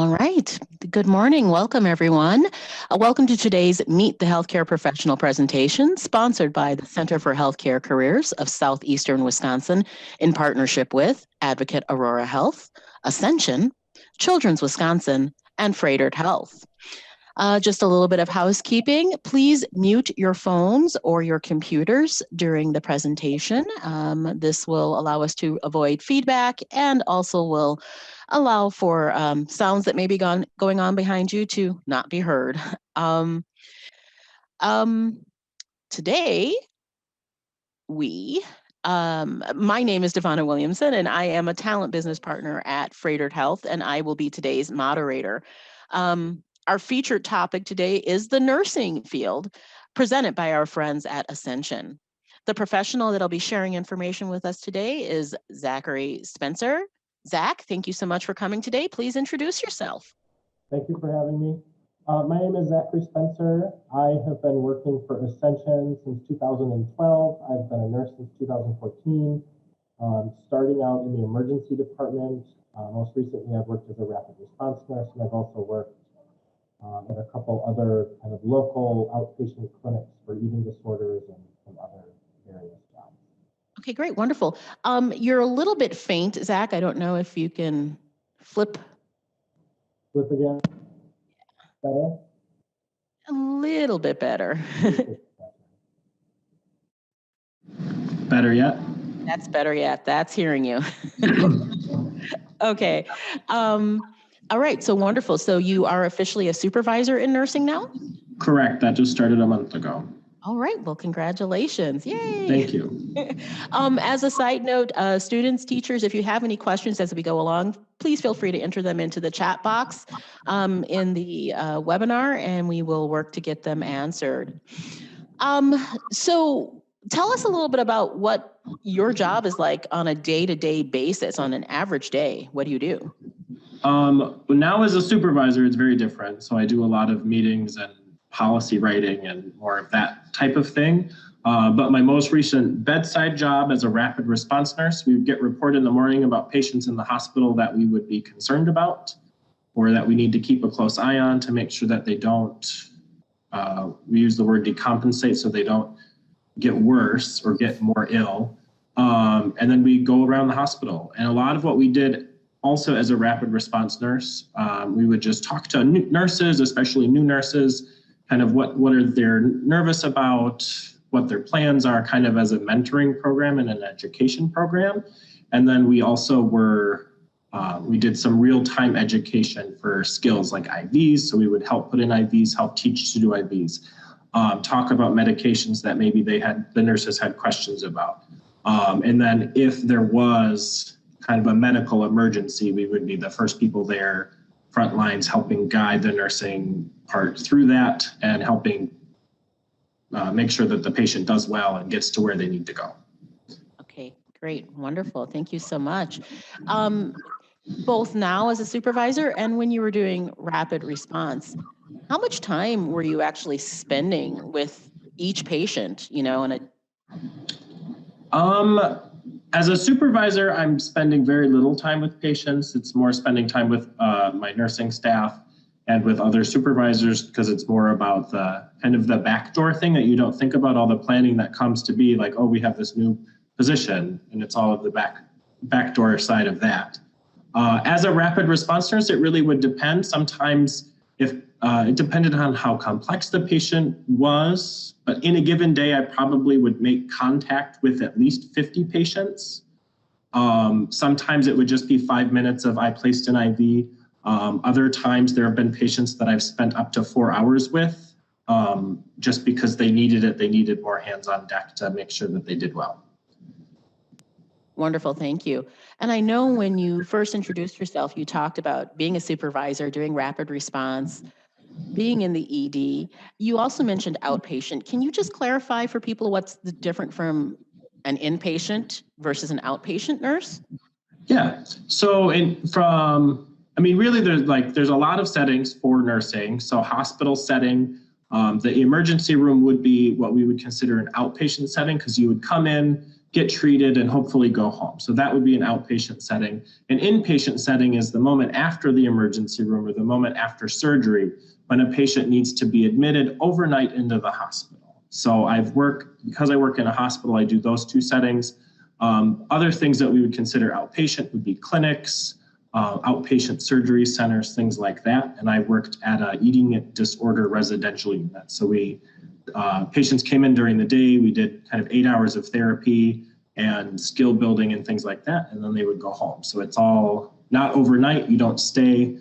All right. Good morning. Welcome, everyone. Welcome to today's Meet the Healthcare Professional presentation, sponsored by the Center for Healthcare Careers of Southeastern Wisconsin in partnership with Advocate Aurora Health, Ascension, Children's Wisconsin, and Freighted Health. Just a little bit of housekeeping. Please mute your phones or your computers during the presentation. This will allow us to avoid feedback and also will allow for sounds that may be going on behind you to not be heard. Today, my name is Devonna Williamson, and I am a talent business partner at Freighted Health, and I will be today's moderator. Our featured topic today is the nursing field, presented by our friends at Ascension. The professional that'll be sharing information with us today is Zachary Spenser. Zach, thank you so much for coming today. Please introduce yourself. Thank you for having me. My name is Zachary Spenser. I have been working for Ascension since 2012. I've been a nurse since 2014, starting out in the emergency department. Most recently, I've worked as a rapid response nurse, and I've also worked at a couple other kind of local outpatient clinics for eating disorders and some other various jobs. Okay, great, wonderful. You're a little bit faint, Zach. I don't know if you can flip. Flip again. Better? A little bit better. Better yet? That's better yet. That's hearing you. Okay. All right, so wonderful. So you are officially a supervisor in nursing now? Correct. That just started a month ago. All right, well, congratulations. Yay. Thank you. As a side note, students, teachers, if you have any questions as we go along, please feel free to enter them into the chat box in the webinar, and we will work to get them answered. So tell us a little bit about what your job is like on a day-to-day basis, on an average day. What do you do? Now as a supervisor, it's very different. So I do a lot of meetings and policy writing and more of that type of thing. But my most recent bedside job as a rapid response nurse, we would get report in the morning about patients in the hospital that we would be concerned about or that we need to keep a close eye on to make sure that they don't, we use the word decompensate, so they don't get worse or get more ill. And then we go around the hospital. And a lot of what we did also as a rapid response nurse, we would just talk to nurses, especially new nurses, kind of what are they nervous about, what their plans are, kind of as a mentoring program and an education program. And then we also we did some real-time education for skills like IVs. So we would help put in IVs, help teach to do IVs, talk about medications that maybe the nurses had questions about. And then if there was kind of a medical emergency, we would be the first people there, front lines, helping guide the nursing part through that and helping make sure that the patient does well and gets to where they need to go. Okay, great, wonderful. Thank you so much. Both now as a supervisor and when you were doing rapid response, how much time were you actually spending with each patient, As a supervisor, I'm spending very little time with patients. It's more spending time with my nursing staff and with other supervisors, because it's more about the kind of the backdoor thing that you don't think about, all the planning that comes to be like, oh, we have this new position, and it's all of the backdoor side of that. As a rapid response nurse, it really would depend. Sometimes if it depended on how complex the patient was, but in a given day, I probably would make contact with at least 50 patients. Sometimes it would just be 5 minutes of I placed an IV. Other times there have been patients that I've spent up to 4 hours with just because they needed it. They needed more hands on deck to make sure that they did well. Wonderful, thank you. And I know when you first introduced yourself, you talked about being a supervisor, doing rapid response, being in the ED. You also mentioned outpatient. Can you just clarify for people what's the different from an inpatient versus an outpatient nurse? Yeah, so really there's a lot of settings for nursing. So hospital setting, the emergency room would be what we would consider an outpatient setting, because you would come in, get treated, and hopefully go home. So that would be an outpatient setting. An inpatient setting is the moment after the emergency room or the moment after surgery when a patient needs to be admitted overnight into the hospital. So because I work in a hospital, I do those two settings. Other things that we would consider outpatient would be clinics, outpatient surgery centers, things like that. And I worked at a eating disorder residential unit. So patients came in during the day. We did kind of 8 hours of therapy and skill building and things like that, and then they would go home. So it's all not overnight. You don't stay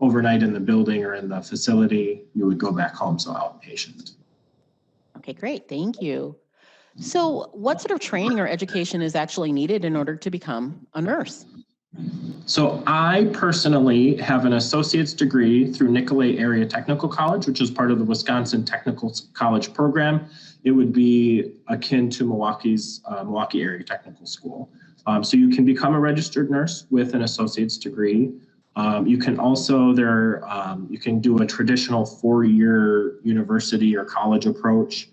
overnight in the building or in the facility. You would go back home, so outpatient. Okay, great. Thank you. So what sort of training or education is actually needed in order to become a nurse? So I personally have an associate's degree through Nicolet Area Technical College, which is part of the Wisconsin Technical College program. It would be akin to Milwaukee's Milwaukee Area Technical School. So you can become a registered nurse with an associate's degree. You can also you can do a traditional 4-year university or college approach.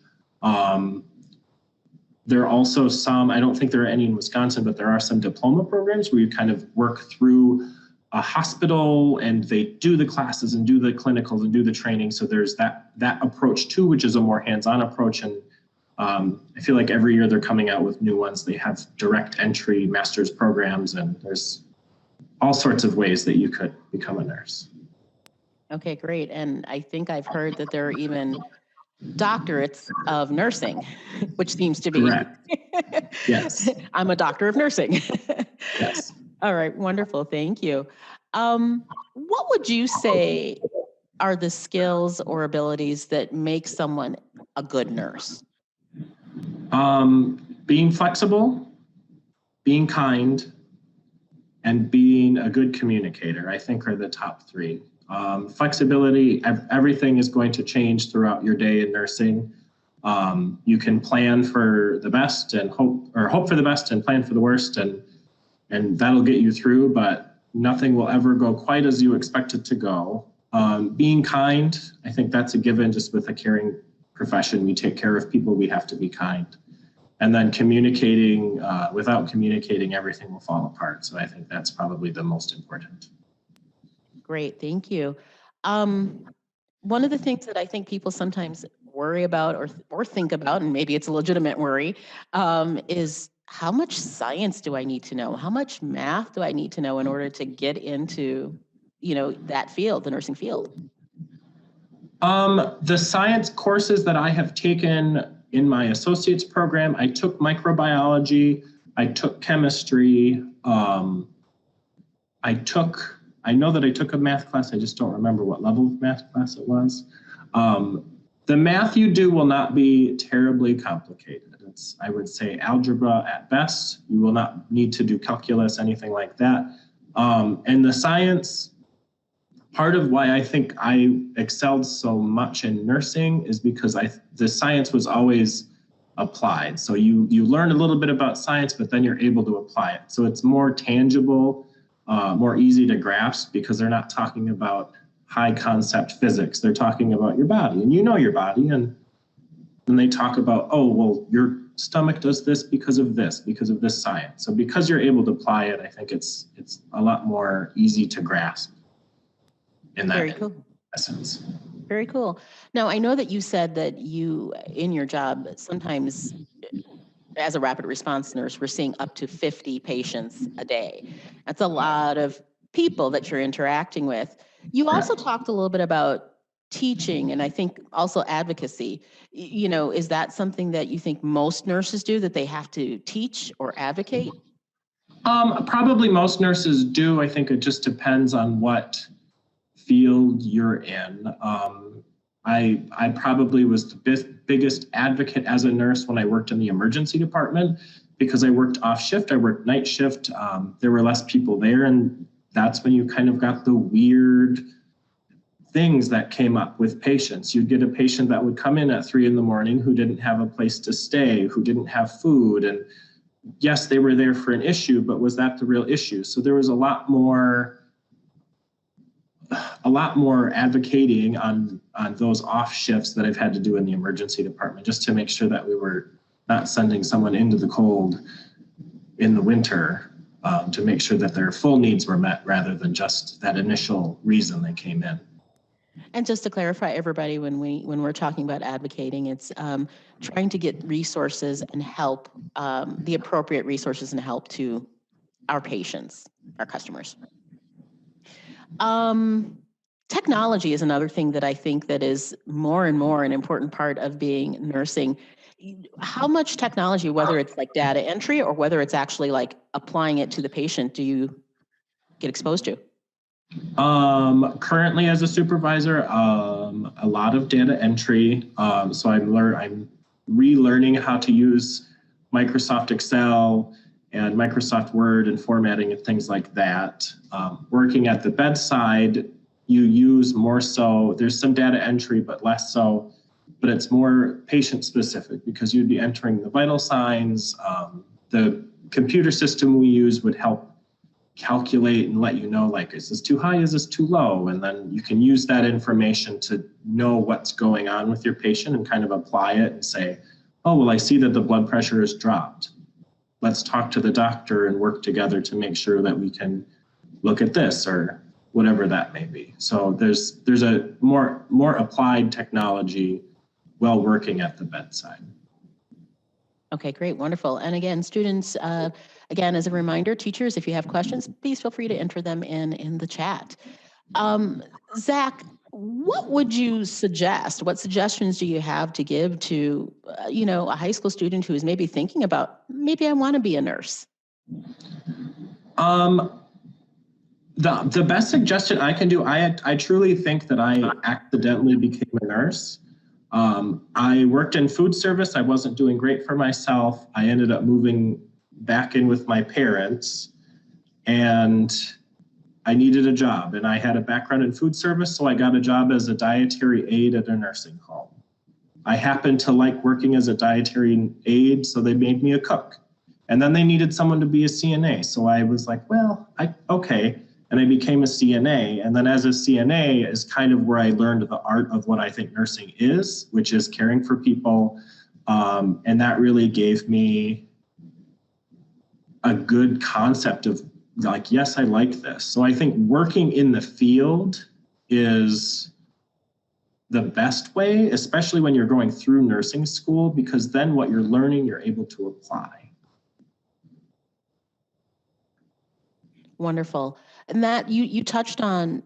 There are also some, I don't think there are any in Wisconsin, but there are some diploma programs where you kind of work through a hospital and they do the classes and do the clinicals and do the training. So there's that approach too, which is a more hands-on approach. And I feel like every year they're coming out with new ones. They have direct entry master's programs, and there's all sorts of ways that you could become a nurse. Okay, great. And I think I've heard that there are even doctorates of nursing, which seems to be. Correct. Yes. I'm a doctor of nursing. Yes. All right, wonderful. Thank you. What would you say are the skills or abilities that make someone a good nurse? Being flexible, being kind, and being a good communicator, I think, are the top three. Flexibility, everything is going to change throughout your day in nursing. You can plan for the best and hope for the best and plan for the worst, and that'll get you through, but nothing will ever go quite as you expect it to go. Being kind, I think that's a given. Just with a caring profession, we take care of people, we have to be kind. And then communicating, without communicating, everything will fall apart. So I think that's probably the most important. Great, thank you. One of the things that I think people sometimes worry about or think about, and maybe it's a legitimate worry, is how much science do I need to know? How much math do I need to know in order to get into, that field, the nursing field? The science courses that I have taken in my associate's program, I took microbiology, I took chemistry, I know that I took a math class, I just don't remember what level of math class it was. The math you do will not be terribly complicated. It's, I would say, algebra at best. You will not need to do calculus, anything like that. And the science, part of why I think I excelled so much in nursing is because the science was always applied. So you learn a little bit about science, but then you're able to apply it. So it's more tangible, more easy to grasp, because they're not talking about high concept physics. They're talking about your body, and you know your body. And then they talk about, oh, well, your stomach does this because of this science. So because you're able to apply it, I think it's a lot more easy to grasp in that Very cool. essence. Very cool. Now, I know that you said that you, in your job, sometimes as a rapid response nurse, we're seeing up to 50 patients a day. That's a lot of people that you're interacting with. You also talked a little bit about teaching, and I think also advocacy. Is that something that you think most nurses do, that they have to teach or advocate? Probably most nurses do. I think it just depends on what field you're in. I probably was the biggest advocate as a nurse when I worked in the emergency department, because I worked off shift. I worked night shift. There were less people there, and that's when you kind of got the weird things that came up with patients. You'd get a patient that would come in at 3 a.m. who didn't have a place to stay, who didn't have food. And yes, they were there for an issue, but was that the real issue? So there was a lot more advocating on those off shifts that I've had to do in the emergency department, just to make sure that we were not sending someone into the cold in the winter to make sure that their full needs were met rather than just that initial reason they came in. And just to clarify, everybody, when we're talking about advocating, it's trying to get resources and help, the appropriate resources and help to our patients, our customers. Technology is another thing that I think that is more and more an important part of being nursing. How much technology, whether it's like data entry or whether it's actually like applying it to the patient, do you get exposed to? Currently as a supervisor, a lot of data entry. So I'm relearning how to use Microsoft Excel and Microsoft Word and formatting and things like that. Working at the bedside, you use more so, there's some data entry, but less so, but it's more patient specific because you'd be entering the vital signs. The computer system we use would help calculate and let you know, like, is this too high, is this too low? And then you can use that information to know what's going on with your patient and kind of apply it and say, oh, well, I see that the blood pressure has dropped. Let's talk to the doctor and work together to make sure that we can look at this or whatever that may be. So there's a more applied technology while working at the bedside. Okay, great, wonderful. And again, students, again, as a reminder, teachers, if you have questions, please feel free to enter them in the chat. Zach, what would you suggest? What suggestions do you have to give to, a high school student who is maybe thinking about, maybe I want to be a nurse? The best suggestion I can do, I truly think that I accidentally became a nurse. I worked in food service. I wasn't doing great for myself. I ended up moving back in with my parents and I needed a job and I had a background in food service. So I got a job as a dietary aide at a nursing home. I happened to like working as a dietary aide, so they made me a cook. And then they needed someone to be a CNA. So I was like, well, okay. And I became a CNA. And then as a CNA is kind of where I learned the art of what I think nursing is, which is caring for people. And that really gave me a good concept of like, yes, I like this. So I think working in the field is the best way, especially when you're going through nursing school, because then what you're learning, you're able to apply. Wonderful. And that you touched on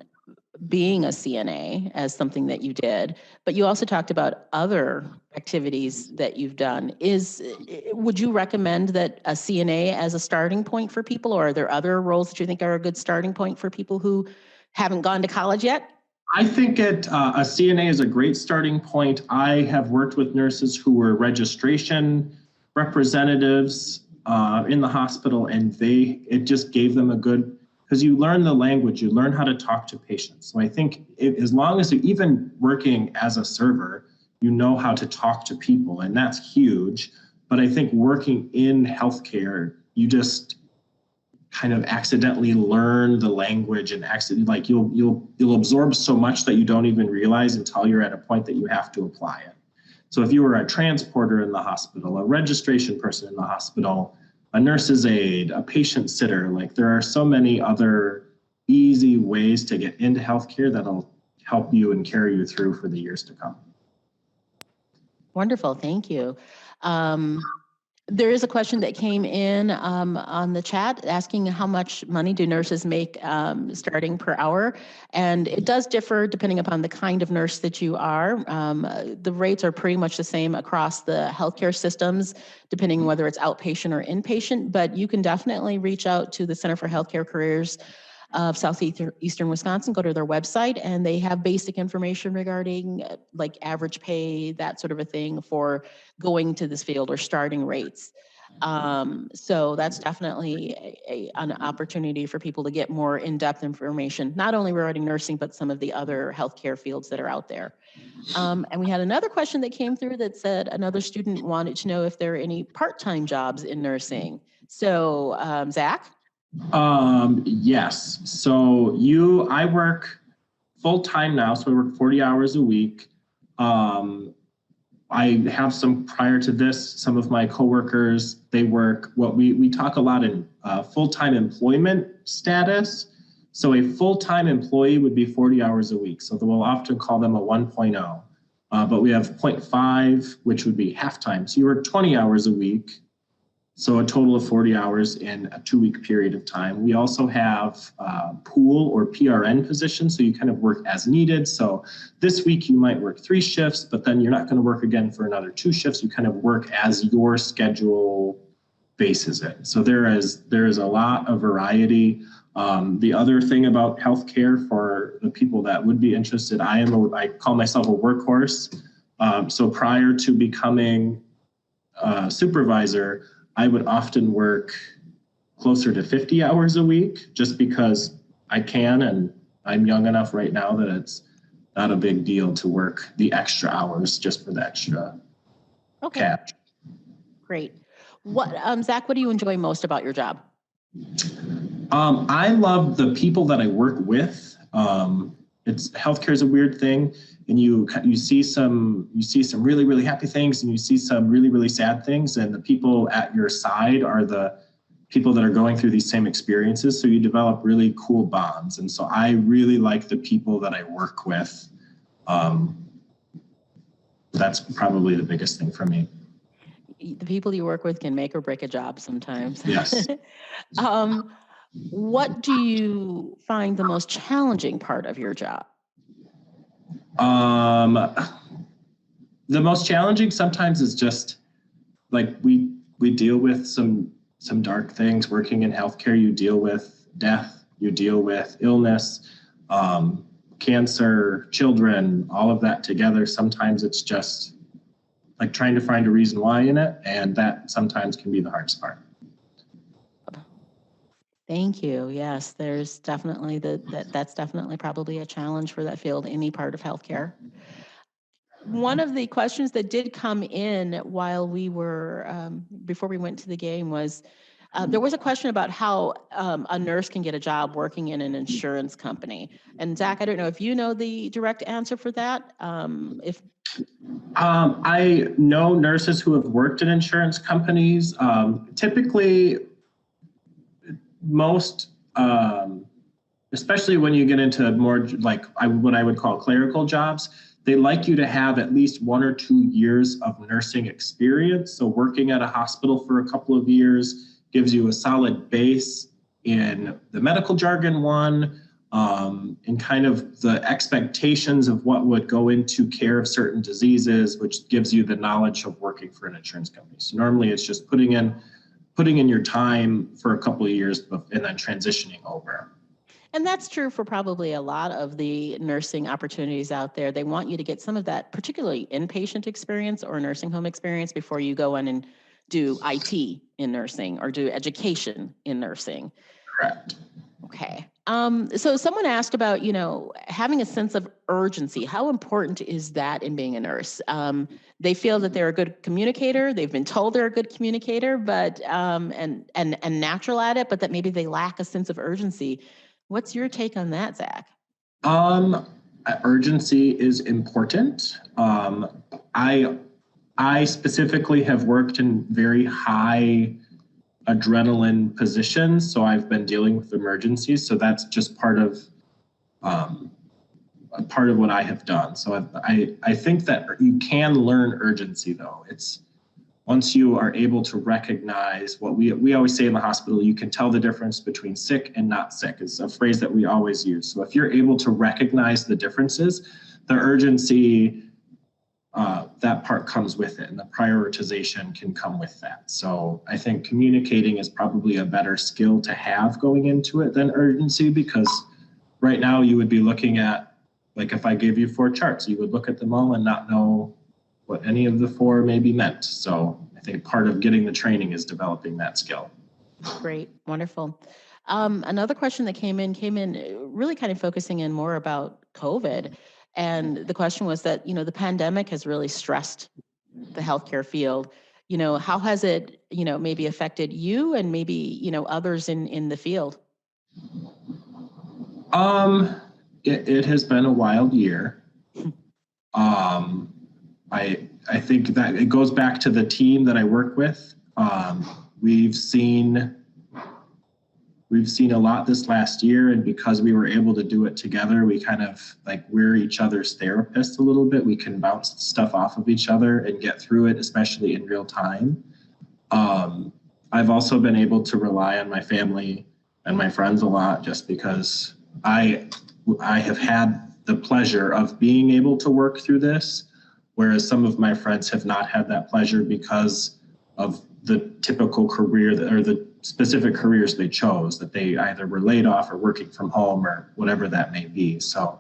being a CNA as something that you did, but you also talked about other activities that you've done. Would you recommend that a CNA as a starting point for people, or are there other roles that you think are a good starting point for people who haven't gone to college yet? I think a CNA is a great starting point. I have worked with nurses who were registration representatives in the hospital, and it just gave them a good, because you learn the language, you learn how to talk to patients. So I think as long as even working as a server, you know how to talk to people, and that's huge. But I think working in healthcare, you just kind of accidentally learn the language and like you'll absorb so much that you don't even realize until you're at a point that you have to apply it. So if you were a transporter in the hospital, a registration person in the hospital, a nurse's aide, a patient sitter, like there are so many other easy ways to get into healthcare that'll help you and carry you through for the years to come. Wonderful, thank you. There is a question that came in on the chat asking how much money do nurses make starting per hour, and it does differ depending upon the kind of nurse that you are. The rates are pretty much the same across the healthcare systems, depending whether it's outpatient or inpatient, but you can definitely reach out to the Center for Healthcare Careers of Southeastern Wisconsin, go to their website, and they have basic information regarding like average pay, that sort of a thing for going to this field or starting rates. So that's definitely an opportunity for people to get more in-depth information, not only regarding nursing, but some of the other healthcare fields that are out there. And we had another question that came through that said another student wanted to know if there are any part-time jobs in nursing. So Zach? Yes. So I work full time now. So I work 40 hours a week. I have some prior to this, some of my coworkers, they work what we talk a lot in full-time employment status. So a full-time employee would be 40 hours a week. So we'll often call them a 1.0. But we have 0.5, which would be half-time. So you work 20 hours a week. So a total of 40 hours in a 2-week period of time. We also have pool or PRN positions, so you kind of work as needed. So this week you might work 3 shifts, but then you're not going to work again for another 2 shifts. You kind of work as your schedule bases it. So there is a lot of variety. The other thing about healthcare for the people that would be interested, I call myself a workhorse. So prior to becoming a supervisor, I would often work closer to 50 hours a week just because I can, and I'm young enough right now that it's not a big deal to work the extra hours just for the extra cash. Great. What, Zach, what do you enjoy most about your job? I love the people that I work with. Healthcare is a weird thing, and you see some really, really happy things, and you see some really, really sad things, and the people at your side are the people that are going through these same experiences. So you develop really cool bonds. And so I really like the people that I work with. That's probably the biggest thing for me. The people you work with can make or break a job sometimes. Yes. What do you find the most challenging part of your job? The most challenging sometimes is just like we deal with some dark things. Working in healthcare, you deal with death, you deal with illness, cancer, children, all of that together. Sometimes it's just like trying to find a reason why in it, and that sometimes can be the hardest part. Thank you. Yes, there's definitely that's definitely probably a challenge for that field, any part of healthcare. One of the questions that did come in while we were, before we went to the game was, there was a question about how a nurse can get a job working in an insurance company. And Zach, I don't know if you know the direct answer for that. I know nurses who have worked in insurance companies. Typically, most, especially when you get into more like what I would call clerical jobs, they like you to have at least 1 or 2 years of nursing experience. So working at a hospital for a couple of years gives you a solid base in the medical jargon and kind of the expectations of what would go into care of certain diseases, which gives you the knowledge of working for an insurance company. So normally it's just putting in your time for a couple of years and then transitioning over. And that's true for probably a lot of the nursing opportunities out there. They want you to get some of that, particularly inpatient experience or nursing home experience before you go in and do IT in nursing or do education in nursing. Correct. Okay. So someone asked about, having a sense of urgency. How important is that in being a nurse? They feel that they're a good communicator. They've been told they're a good communicator, but and natural at it, but that maybe they lack a sense of urgency. What's your take on that, Zach? Urgency is important. I specifically have worked in very high adrenaline positions, so I've been dealing with emergencies. So that's just part of what I have done. So I think that you can learn urgency, though. It's once you are able to recognize what we always say in the hospital, you can tell the difference between sick and not sick. It's a phrase that we always use. So if you're able to recognize the differences, the urgency, that part comes with it, and the prioritization can come with that. So I think communicating is probably a better skill to have going into it than urgency, because right now you would be looking at, like if I gave you 4 charts, you would look at them all and not know what any of the 4 maybe meant. So I think part of getting the training is developing that skill. Great, wonderful. Another question that came in really kind of focusing in more about COVID. And the question was that, the pandemic has really stressed the healthcare field. How has it, maybe affected you and maybe, others in the field? It has been a wild year. I think that it goes back to the team that I work with. We've seen a lot this last year, and because we were able to do it together, we kind of like we're each other's therapists a little bit. We can bounce stuff off of each other and get through it, especially in real time. I've also been able to rely on my family and my friends a lot, just because I have had the pleasure of being able to work through this, whereas some of my friends have not had that pleasure because of the typical career or the specific careers they chose, that they either were laid off or working from home or whatever that may be. So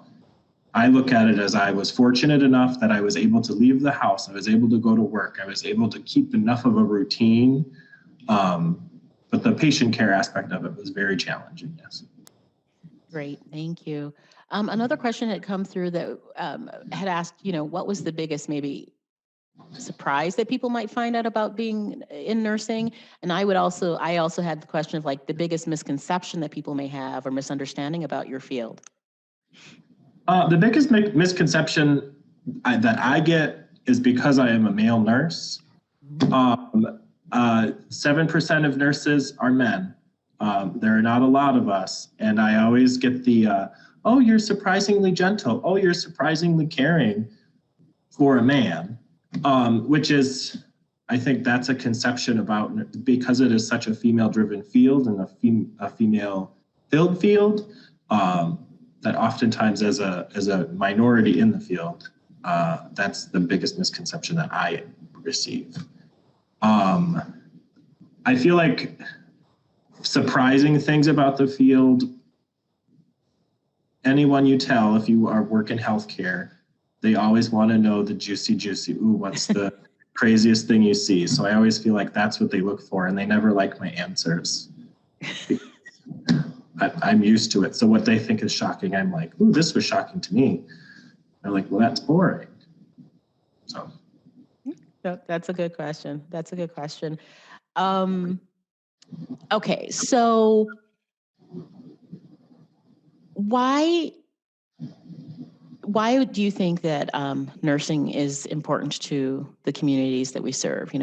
I look at it as I was fortunate enough that I was able to leave the house. I was able to go to work. I was able to keep enough of a routine. But the patient care aspect of it was very challenging, yes. Great, thank you. Another question had come through that had asked, what was the biggest maybe surprise that people might find out about being in nursing? And I also had the question of like the biggest misconception that people may have or misunderstanding about your field. The biggest misconception that I get is because I am a male nurse. 7% of nurses are men. There are not a lot of us. And I always get the, oh, you're surprisingly gentle. Oh, you're surprisingly caring for a man, which is, I think that's a conception about, because it is such a female-driven field and a female-filled field, that oftentimes as a minority in the field, that's the biggest misconception that I receive. I feel like surprising things about the field, anyone you tell, if you are work in healthcare, they always want to know the juicy, ooh, what's the craziest thing you see? So I always feel like that's what they look for, and they never like my answers. I'm used to it. So what they think is shocking, I'm like, ooh, this was shocking to me. They're like, well, that's boring. So. That's a good question. Okay, so why do you think that nursing is important to the communities that we serve?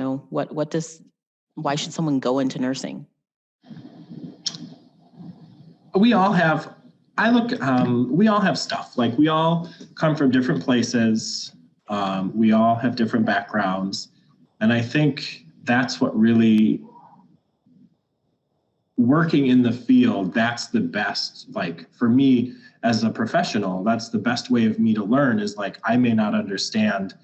Why should someone go into nursing? We all have stuff. Like, we all come from different places. We all have different backgrounds. And I think that's what really, working in the field, that's the best, like for me as a professional, that's the best way of me to learn is like, I may not understand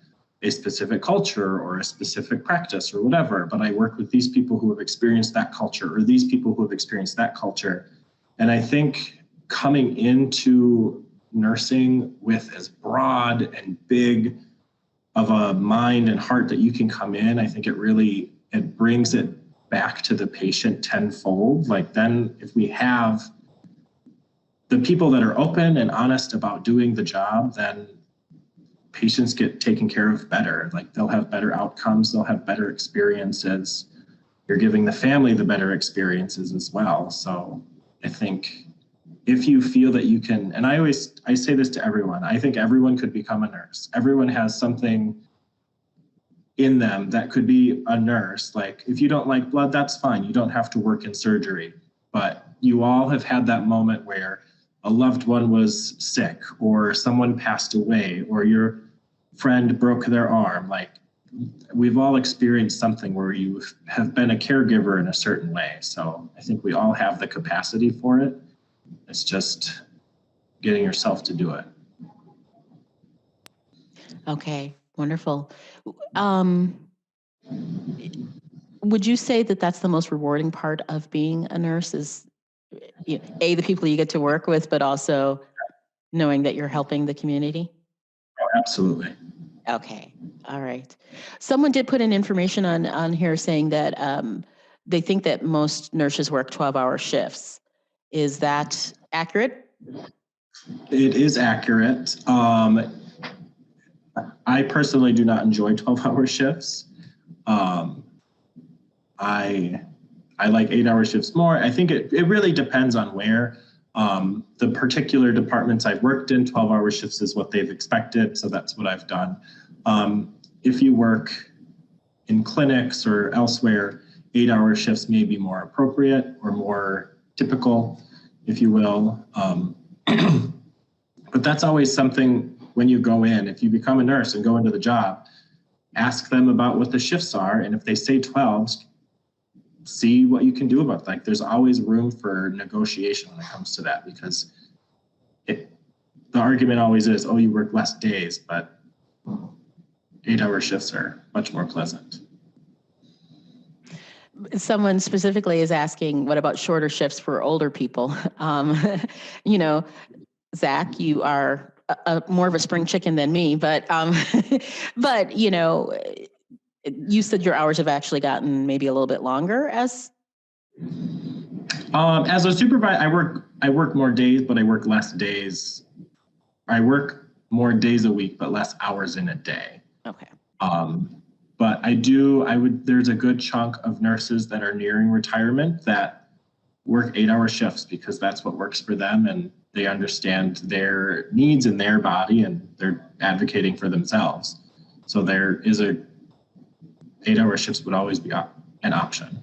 a specific culture or a specific practice or whatever, but I work with these people who have experienced that culture or these people who have experienced that culture. And I think coming into nursing with as broad and big of a mind and heart that you can come in, I think it brings it back to the patient tenfold. Like, then if we have the people that are open and honest about doing the job, then patients get taken care of better. Like, they'll have better outcomes, they'll have better experiences. You're giving the family the better experiences as well. So I think if you feel that you can, and I say this to everyone, I think everyone could become a nurse. Everyone has something in them that could be a nurse. Like, if you don't like blood, that's fine. You don't have to work in surgery, but you all have had that moment where a loved one was sick or someone passed away or your friend broke their arm. Like, we've all experienced something where you have been a caregiver in a certain way. So I think we all have the capacity for it. It's just getting yourself to do it. Okay, wonderful. Would you say that that's the most rewarding part of being a nurse is, A, the people you get to work with, but also knowing that you're helping the community? Oh, absolutely. Okay, all right. Someone did put in information on here saying that they think that most nurses work 12-hour shifts. Is that accurate? It is accurate. I personally do not enjoy 12-hour shifts. I like 8-hour shifts more. I think it really depends on where. The particular departments I've worked in, 12-hour shifts is what they've expected, so that's what I've done. if you work in clinics or elsewhere, 8-hour shifts may be more appropriate or more typical, if you will. But that's always something when you go in. If you become a nurse and go into the job, ask them about what the shifts are. And if they say 12s, see what you can do about it. Like, there's always room for negotiation when it comes to that, because the argument always is, oh, you work less days, but 8-hour shifts are much more pleasant. Someone specifically is asking, what about shorter shifts for older people? You know, Zach, you are more of a spring chicken than me, but but you know, you said your hours have actually gotten maybe a little bit longer as a supervisor. I work more days, but I work less days. I work more days a week, but less hours in a day. Okay. But there's a good chunk of nurses that are nearing retirement that work 8-hour shifts because that's what works for them, and they understand their needs in their body, and they're advocating for themselves. So there is 8-hour shifts would always be an option.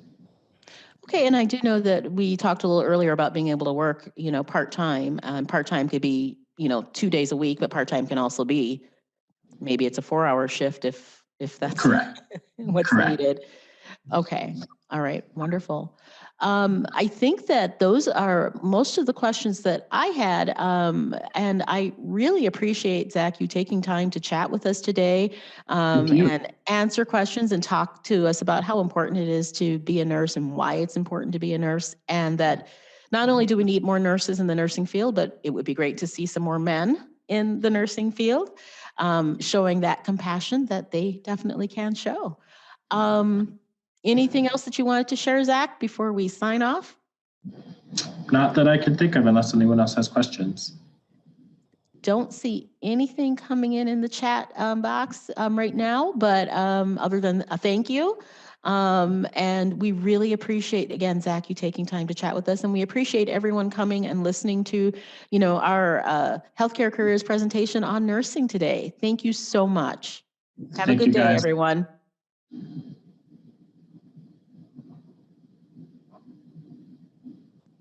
Okay, and I do know that we talked a little earlier about being able to work, part-time. Part-time could be, 2 days a week, but part-time can also be, maybe it's a 4-hour shift if that's correct. what's Correct. needed. Okay. All right. Wonderful. I think that those are most of the questions that I had. And I really appreciate, Zach, you taking time to chat with us today and answer questions and talk to us about how important it is to be a nurse and why it's important to be a nurse. And that not only do we need more nurses in the nursing field, but it would be great to see some more men in the nursing field, showing that compassion that they definitely can show. Anything else that you wanted to share, Zach, before we sign off? Not that I can think of, unless anyone else has questions. Don't see anything coming in the chat box right now, but other than a thank you. And we really appreciate, again, Zach, you taking time to chat with us. And we appreciate everyone coming and listening to, our healthcare careers presentation on nursing today. Thank you so much. Have a good day, everyone.